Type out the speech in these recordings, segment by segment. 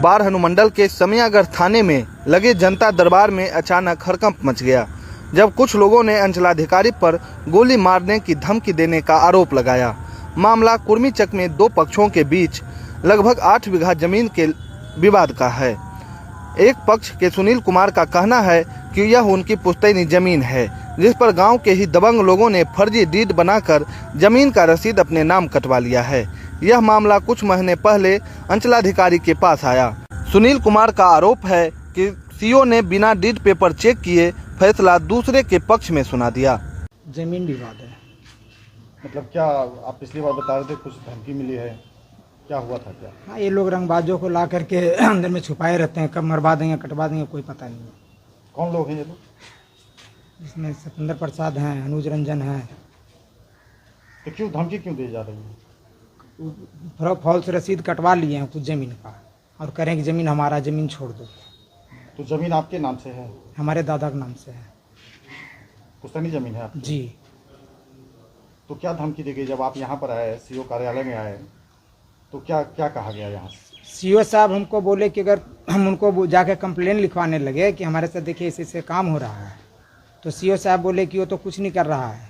बाढ़ अनुमंडल के समियागढ़ थाने में लगे जनता दरबार में अचानक हड़कंप मच गया जब कुछ लोगों ने अंचलाधिकारी पर गोली मारने की धमकी देने का आरोप लगाया। मामला कुर्मीचक में दो पक्षों के बीच लगभग 8 बीघा जमीन के विवाद का है। एक पक्ष के सुनील कुमार का कहना है कि यह उनकी पुश्तैनी जमीन है, जिस पर गांव के ही दबंग लोगों ने फर्जी डीड बनाकर जमीन का रसीद अपने नाम कटवा लिया है। यह मामला कुछ महीने पहले अंचलाधिकारी के पास आया। सुनील कुमार का आरोप है कि सीओ ने बिना डीड पेपर चेक किए फैसला दूसरे के पक्ष में सुना दिया। जमीन विवाद है। मतलब क्या आप पिछली बार बता रहे थे कुछ धमकी मिली है, क्या हुआ था क्या? हाँ, ये लोग रंगबाजों को ला करके अंदर में छुपाए रहते हैं, कब मरवा देंगे कटवा देंगे कोई पता नहीं है। कौन लोग हैं ये लोग? इसमें सतेंद्र प्रसाद हैं, अनुज रंजन है। तो क्यों धमकी क्यों दी जा रही है? फॉल्स रसीद कटवा लिए हैं कुछ जमीन का और करें कि जमीन हमारा, जमीन छोड़ दो। तो जमीन आपके नाम से है? हमारे दादा के नाम से है। पुश्तैनी जमीन है आपकी? जी। तो क्या धमकी दी गई जब आप यहाँ पर आए, सीओ कार्यालय में आए, तो क्या क्या कहा गया यहाँ से? सीओ साहब हमको बोले कि अगर हम उनको जाके कंप्लेन लिखवाने लगे कि हमारे साथ देखिए ऐसे काम हो रहा है, तो सीओ साहब बोले कि वो तो कुछ नहीं कर रहा है।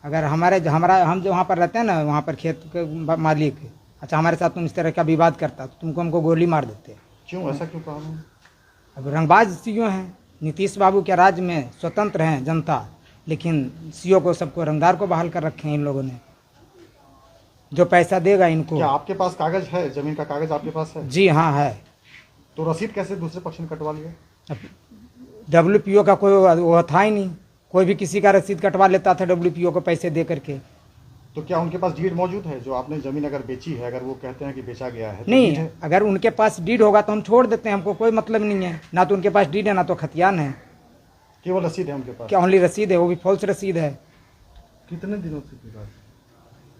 अगर हम जो वहाँ पर रहते हैं ना, वहाँ पर खेत के मालिक, अच्छा हमारे साथ तुम इस तरह का विवाद करता तो तुमको हमको गोली मार देते। क्यों ऐसा क्यों कहा? अब रंगबाज सीओ हैं, नीतीश बाबू के राज्य में स्वतंत्र हैं जनता, लेकिन सीओ को सबको रंगदार को बहाल कर रखे हैं इन लोगों ने। जो पैसा देगा इनको। क्या आपके पास कागज है? जमीन का कागज आपके पास है? जी हाँ है। तो रसीद कैसे दूसरे पक्ष ने कटवा लिया? WPO का कोई वो था ही नहीं, कोई भी किसी का रसीद कटवा लेता था WPO को पैसे दे करके। तो क्या उनके पास डीड मौजूद है? जो आपने जमीन अगर बेची है, अगर वो कहते हैं कि बेचा गया है तो नहीं है। अगर उनके पास डीड होगा तो हम छोड़ देते हैं, हमको कोई मतलब नहीं है। ना तो उनके पास डीड है ना तो खतियान है। केवल रसीद है उनके पास? क्या ओनली रसीद है, वो भी फॉल्स रसीद है। कितने दिनों से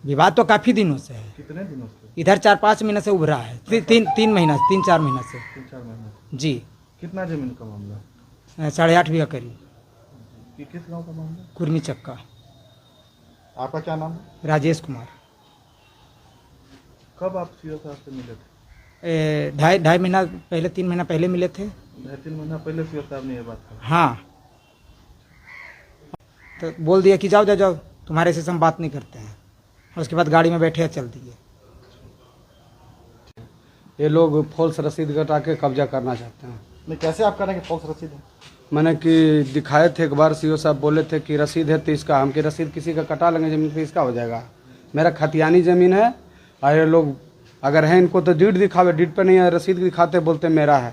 विवाद तो काफी दिनों से है। कितने दिनों से? इधर 4-5 महीने से उभरा है। 3-4 महीना से। 3-4 महीने जी। कितना जमीन का मामला? 8.5 बीघा करीब। किस गांव का मामला? कुर्मीचक का। आपका क्या नाम है? राजेश कुमार। कब आप सीओ साहब से मिले थे? 2.5 महीना पहले, 3 महीना पहले मिले थे। 2-3 महीना पहले सीओ साहब ने ये बात कहा? हाँ, तो बोल दिया कि जाओ जाओ जाओ, तुम्हारे से हम बात नहीं करते हैं। और उसके बाद गाड़ी में बैठे चल दिए। ये लोग फॉल्स रसीद कटा के कब्जा करना चाहते हैं। नहीं, कैसे आप करेंगे फॉल्स रसीद है? मैंने कि दिखाए थे एक बार, सीओ साहब बोले थे कि रसीद है तो इसका, हमकी रसीद किसी का कटा लेंगे जमीन पे, इसका हो जाएगा। मेरा खतियानी जमीन है और ये लोग अगर है इनको तो डीड दिखावे, डीड पे नहीं है, रसीद दिखाते बोलते मेरा है।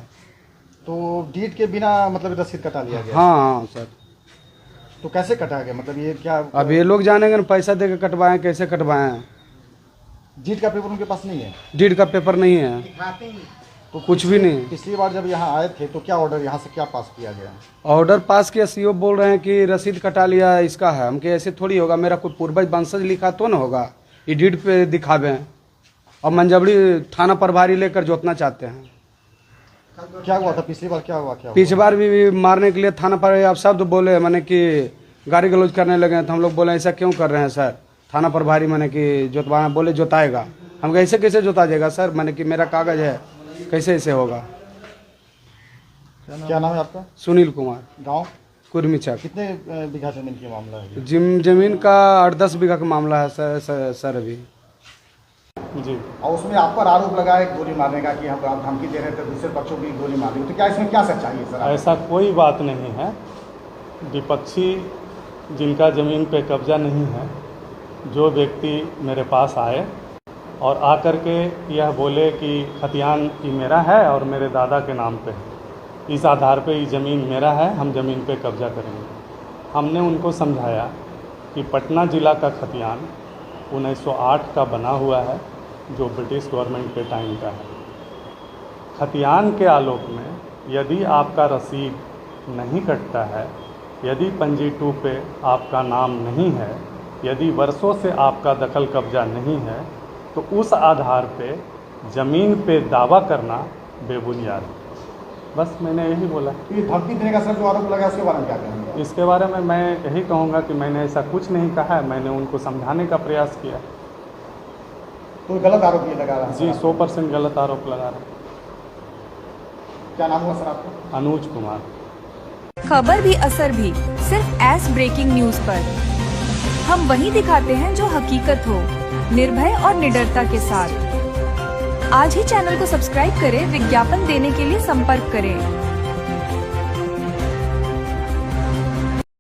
तो डीड के बिना मतलब रसीद कटा लिया गया? हाँ सर। तो कैसे कटा गया? मतलब ये क्या? अब ये लोग जानेंगे ना, पैसा दे के कटवाएं, कैसे कटवाएं। डीड का पेपर उनके पास नहीं है? डीड का पेपर नहीं है, तो कुछ भी नहीं। पिछली बार जब यहाँ आए थे तो क्या ऑर्डर यहाँ से क्या पास किया गया? ऑर्डर पास किया, सीओ बोल रहे हैं कि रसीद कटा लिया इसका है। हमके ऐसे थोड़ी होगा, मेरा कोई पूर्वज वंशज लिखा तो ना होगा, ये डीड पे दिखावे। और मंजबड़ी थाना प्रभारी लेकर जोतना चाहते हैं। क्या हुआ था पिछली बार? क्या हुआ? पिछली बार भी मारने के लिए थाना पर आप शब्द बोले, मैंने कि गाली गलौज करने लगे तो हम लोग बोले ऐसा क्यों कर रहे हैं सर? थाना प्रभारी मैंने कि जोतवाना, बोले जोताएगा। हम ऐसे कैसे जोता जाएगा सर? मैंने कि मेरा कागज है, कैसे ऐसे होगा? क्या नाम है आपका? सुनील कुमार। गांव? कुर्मीचक। कितने बीघा जमीन की मामला है? जमीन का 8-10 बीघा का मामला है सर अभी जी। और उसमें आप पर आरोप लगा है गोली मारने का कि हम धमकी दे रहे थे दूसरे पक्षों की गोली मारने की, तो क्या इसमें क्या सच्चाई है सर? ऐसा कोई बात नहीं है। विपक्षी जिनका ज़मीन पे कब्जा नहीं है, जो व्यक्ति मेरे पास आए और आकर के यह बोले कि खतियान ये मेरा है और मेरे दादा के नाम पे है, इस आधार पे ये ज़मीन मेरा है, हम ज़मीन पे कब्जा करेंगे। हमने उनको समझाया कि पटना ज़िला का खतियान 1908 का बना हुआ है, जो ब्रिटिश गवर्नमेंट के टाइम का है। खतियान के आलोक में यदि आपका रसीद नहीं कटता है, यदि पंजी 2 पे आपका नाम नहीं है, यदि वर्षों से आपका दखल कब्जा नहीं है, तो उस आधार पे ज़मीन पे दावा करना बेबुनियाद है। बस मैंने यही बोला। ये धमकी देने का सर जो आरोप लगा उसके बारे में क्या कहेंगे? इसके बारे में मैं यही कहूँगा कि मैंने ऐसा कुछ नहीं कहा है, मैंने उनको समझाने का प्रयास किया। तो गलत आरोप ये लगा रहा है? जी, 100% गलत आरोप लगा रहा है। क्या नाम हुआ सर आपका? अनुज कुमार। खबर भी असर भी सिर्फ एस ब्रेकिंग न्यूज पर। हम वही दिखाते हैं जो हकीकत हो, निर्भय और निडरता के साथ। आज ही चैनल को सब्सक्राइब करें। विज्ञापन देने के लिए संपर्क करें।